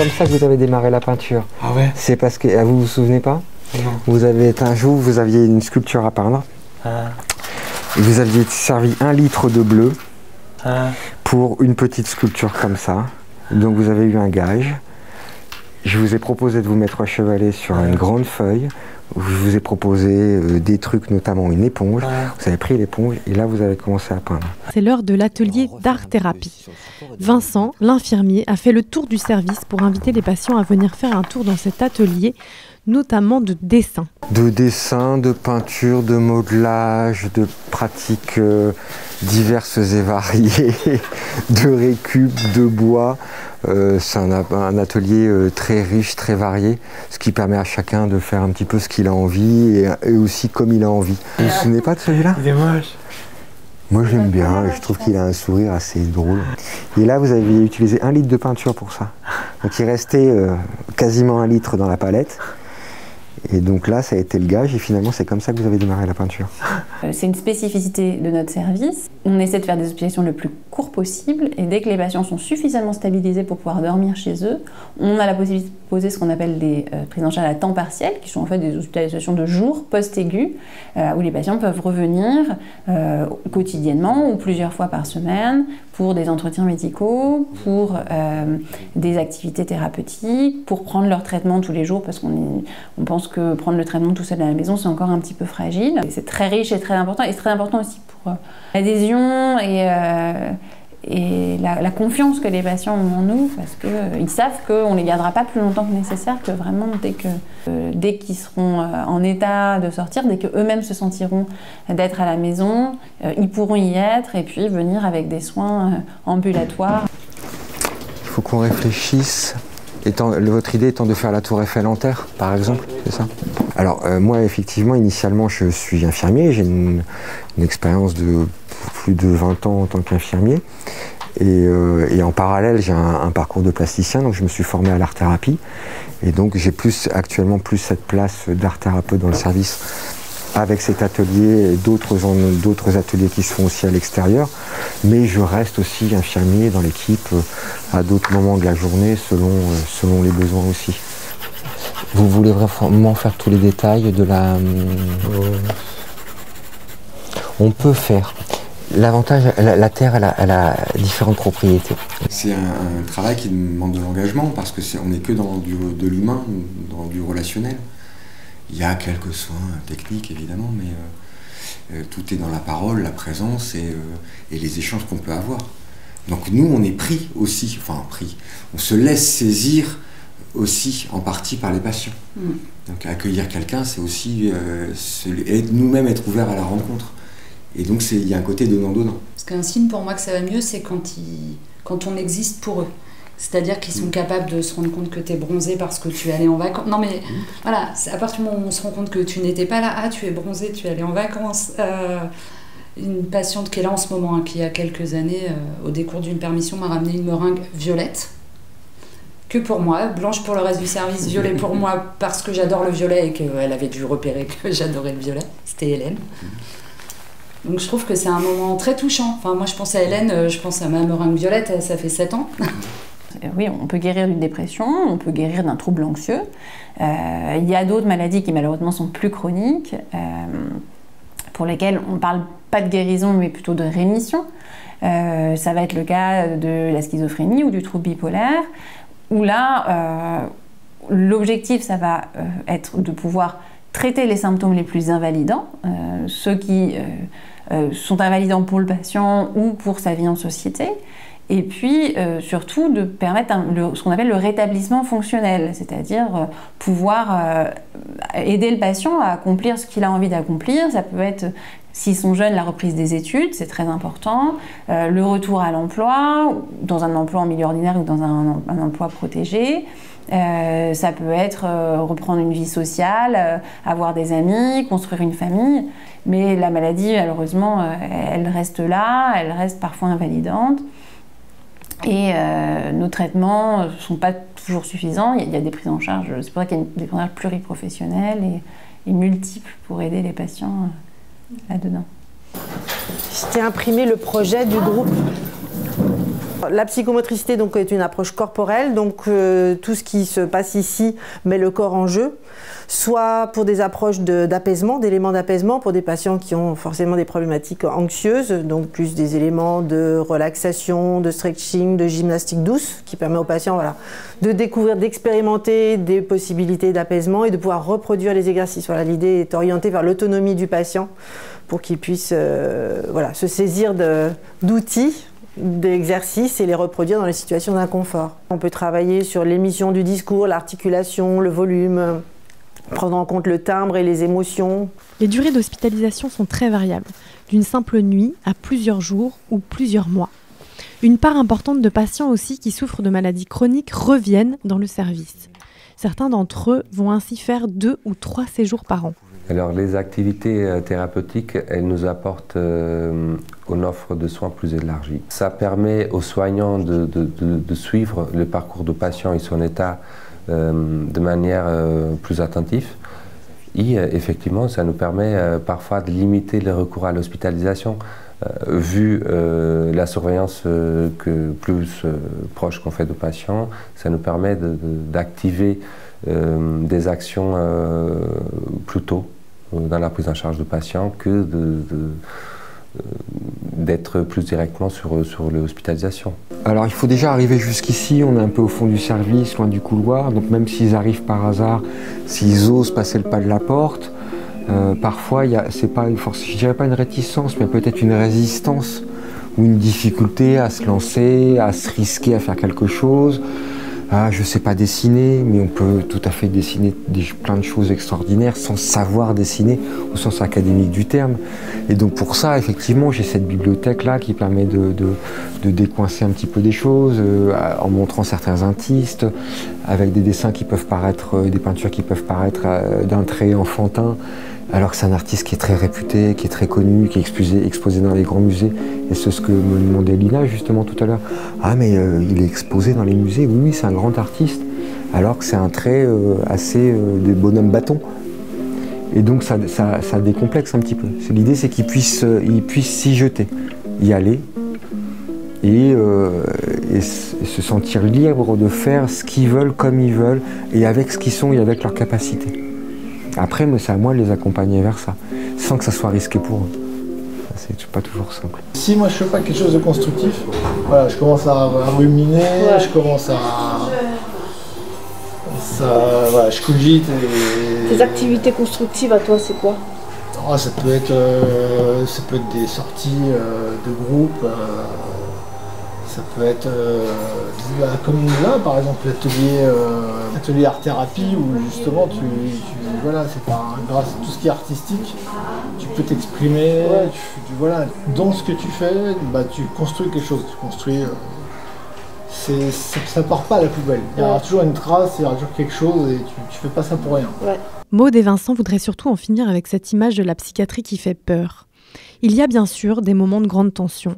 comme ça que vous avez démarré la peinture. Ah ouais? C'est parce que, vous vous souvenez pas? Non. Vous avez un jour, vous aviez une sculpture à peindre. Ah. Et vous aviez servi 1 litre de bleu pour une petite sculpture comme ça. Donc vous avez eu un gage. Je vous ai proposé de vous mettre à chevalet sur une grande feuille. Je vous ai proposé des trucs, notamment une éponge. Vous avez pris l'éponge et là vous avez commencé à peindre. C'est l'heure de l'atelier d'art-thérapie. Vincent, l'infirmier, a fait le tour du service pour inviter les patients à venir faire un tour dans cet atelier, notamment de dessin. De dessin, de peinture, de modelage, de pratiques diverses et variées, de récup, de bois. C'est un atelier très riche, très varié, ce qui permet à chacun de faire un petit peu ce qu'il a envie et aussi comme il a envie. Vous vous souvenez pas de celui-là? Il est moche. Moi j'aime bien, je trouve qu'il a un sourire assez drôle. Et là vous avez utilisé 1 litre de peinture pour ça. Donc il restait quasiment 1 litre dans la palette. Et donc là, ça a été le gage et finalement, c'est comme ça que vous avez démarré la peinture. C'est une spécificité de notre service. On essaie de faire des hospitalisations le plus court possible et dès que les patients sont suffisamment stabilisés pour pouvoir dormir chez eux, on a la possibilité de poser ce qu'on appelle des prises en charge à temps partiel, qui sont en fait des hospitalisations de jour post-aigu, où les patients peuvent revenir quotidiennement ou plusieurs fois par semaine pour des entretiens médicaux, pour des activités thérapeutiques, pour prendre leur traitement tous les jours, parce qu'on pense que prendre le traitement tout seul à la maison, c'est encore un petit peu fragile. C'est très riche et très important, et c'est très important aussi pour l'adhésion et la confiance que les patients ont en nous, parce qu'ils savent qu'on ne les gardera pas plus longtemps que nécessaire, que vraiment dès qu'ils seront en état de sortir, dès qu'eux-mêmes se sentiront d'être à la maison, ils pourront y être et puis venir avec des soins ambulatoires. Il faut qu'on réfléchisse. Votre idée étant de faire la tour Eiffel en terre, par exemple, c'est ça? Alors moi, effectivement, initialement, je suis infirmier, j'ai une expérience de plus de 20 ans en tant qu'infirmier. Et en parallèle, j'ai un parcours de plasticien, donc je me suis formé à l'art-thérapie. Et donc j'ai actuellement plus cette place d'art-thérapeute dans le service, avec cet atelier et d'autres ateliers qui se font aussi à l'extérieur. Mais je reste aussi infirmier dans l'équipe à d'autres moments de la journée selon les besoins aussi. Vous voulez vraiment faire tous les détails de la... On peut faire. L'avantage, la terre, elle a différentes propriétés. C'est un travail qui demande de l'engagement parce qu'on n'est que dans de l'humain, dans du relationnel. Il y a quelques soins techniques évidemment, mais tout est dans la parole, la présence et les échanges qu'on peut avoir. Donc nous, on est pris aussi, on se laisse saisir aussi en partie par les patients. Donc accueillir quelqu'un, c'est aussi nous-mêmes être ouverts à la rencontre. Et donc il y a un côté donnant-donnant. Parce qu'un signe pour moi que ça va mieux, c'est quand on existe pour eux. C'est-à-dire qu'ils sont capables de se rendre compte que tu es bronzé parce que tu es allé en vacances. Non mais voilà, à partir du moment où on se rend compte que tu n'étais pas là, tu es bronzé, tu es allé en vacances. Une patiente qui est là en ce moment, qui il y a quelques années, au décours d'une permission, m'a ramené une meringue violette. Que pour moi, blanche pour le reste du service, violet pour moi parce que j'adore le violet et qu'elle avait dû repérer que j'adorais le violet. C'était Hélène. Donc je trouve que c'est un moment très touchant. Enfin, moi je pense à Hélène, je pense à ma meringue violette, ça fait 7 ans. Oui, on peut guérir d'une dépression, on peut guérir d'un trouble anxieux. Il y a d'autres maladies qui malheureusement sont plus chroniques, pour lesquelles on ne parle pas de guérison mais plutôt de rémission. Ça va être le cas de la schizophrénie ou du trouble bipolaire, où là, l'objectif, ça va être de pouvoir traiter les symptômes les plus invalidants, ceux qui sont invalidants pour le patient ou pour sa vie en société, et puis surtout de permettre ce qu'on appelle le rétablissement fonctionnel, c'est-à-dire pouvoir aider le patient à accomplir ce qu'il a envie d'accomplir. Ça peut être, s'ils sont jeunes, la reprise des études, c'est très important, le retour à l'emploi, dans un emploi en milieu ordinaire ou dans un emploi protégé. Ça peut être reprendre une vie sociale, avoir des amis, construire une famille, mais la maladie, malheureusement, elle reste là, elle reste parfois invalidante. Et nos traitements ne sont pas toujours suffisants, il y a des prises en charge, c'est pour ça qu'il y a des prises en charge pluriprofessionnelles et multiples pour aider les patients là-dedans. Je t'ai imprimé le projet du groupe. La psychomotricité donc, est une approche corporelle, donc tout ce qui se passe ici met le corps en jeu, soit pour des approches d'apaisement, d'éléments d'apaisement pour des patients qui ont forcément des problématiques anxieuses, donc plus des éléments de relaxation, de stretching, de gymnastique douce, qui permet aux patients voilà, de découvrir, d'expérimenter des possibilités d'apaisement et de pouvoir reproduire les exercices. Voilà, l'idée est orientée vers l'autonomie du patient pour qu'il puisse voilà, se saisir d'outils, d'exercices et les reproduire dans les situations d'inconfort. On peut travailler sur l'émission du discours, l'articulation, le volume, prendre en compte le timbre et les émotions. Les durées d'hospitalisation sont très variables, d'une simple nuit à plusieurs jours ou plusieurs mois. Une part importante de patients aussi qui souffrent de maladies chroniques reviennent dans le service. Certains d'entre eux vont ainsi faire 2 ou 3 séjours par an. Alors les activités thérapeutiques, elles nous apportent une offre de soins plus élargie. Ça permet aux soignants de suivre le parcours du patient et son état de manière plus attentive. Et effectivement, ça nous permet parfois de limiter le recours à l'hospitalisation. Vu la surveillance plus proche qu'on fait du patient, ça nous permet d'activer des actions plus tôt dans la prise en charge du patient que d'être plus directement sur l'hospitalisation. Alors il faut déjà arriver jusqu'ici, on est un peu au fond du service, loin du couloir, donc même s'ils arrivent par hasard, s'ils osent passer le pas de la porte, parfois c'est pas une force, je dirais pas une réticence, mais peut-être une résistance ou une difficulté à se lancer, à se risquer à faire quelque chose. Ah, je ne sais pas dessiner, mais on peut tout à fait dessiner plein de choses extraordinaires sans savoir dessiner au sens académique du terme. Et donc pour ça, effectivement, j'ai cette bibliothèque-là qui permet de décoincer un petit peu des choses, en montrant certains artistes, avec des dessins qui peuvent paraître, des peintures qui peuvent paraître d'un trait enfantin, alors que c'est un artiste qui est très réputé, qui est très connu, qui est exposé dans les grands musées. Et c'est ce que me demandait Lina justement tout à l'heure. Ah mais il est exposé dans les musées, oui, c'est un grand artiste, alors que c'est un trait assez des bonhommes bâtons. Et donc ça décomplexe un petit peu. L'idée c'est qu'ils puissent s'y jeter, y aller, et se sentir libres de faire ce qu'ils veulent, comme ils veulent, et avec ce qu'ils sont et avec leurs capacités. Après, c'est à moi de les accompagner vers ça, sans que ça soit risqué pour eux. C'est pas toujours simple. Si moi je fais pas quelque chose de constructif, voilà, je commence à ruminer, ouais. Je commence voilà, je cogite. Tes activités constructives à toi, c'est quoi? Oh, ça peut être des sorties de groupe. Ça peut être comme là par exemple l'atelier art-thérapie où justement voilà, c'est grâce à tout ce qui est artistique, tu peux t'exprimer, ouais. Voilà, dans ce que tu fais, bah, tu construis quelque chose, tu construis, ça part pas à la poubelle, il y aura toujours une trace, il y aura toujours quelque chose et tu fais pas ça pour rien. Ouais. Maud et Vincent voudraient surtout en finir avec cette image de la psychiatrie qui fait peur. Il y a bien sûr des moments de grande tension,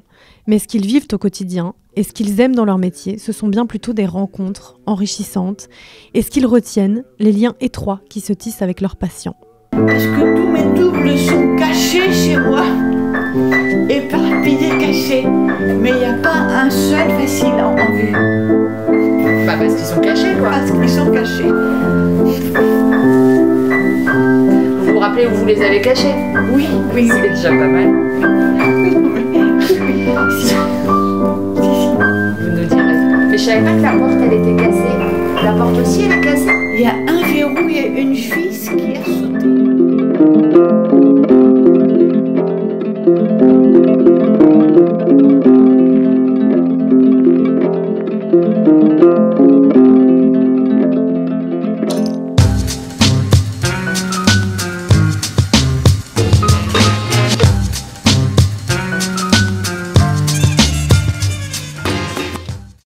mais ce qu'ils vivent au quotidien et ce qu'ils aiment dans leur métier, ce sont bien plutôt des rencontres enrichissantes et ce qu'ils retiennent, les liens étroits qui se tissent avec leurs patients. Parce que tous mes doubles sont cachés chez moi, éparpillés, cachés, mais il n'y a pas un seul facile en vue. Bah parce qu'ils sont cachés quoi. Parce qu'ils sont cachés. Vous vous rappelez où vous les avez cachés? Oui, oui. C'est déjà pas mal. Si. Vous nous direz. Mais je savais pas que la porte elle était cassée. La porte aussi elle est cassée. Il y a un verrou et une vis qui a sauté.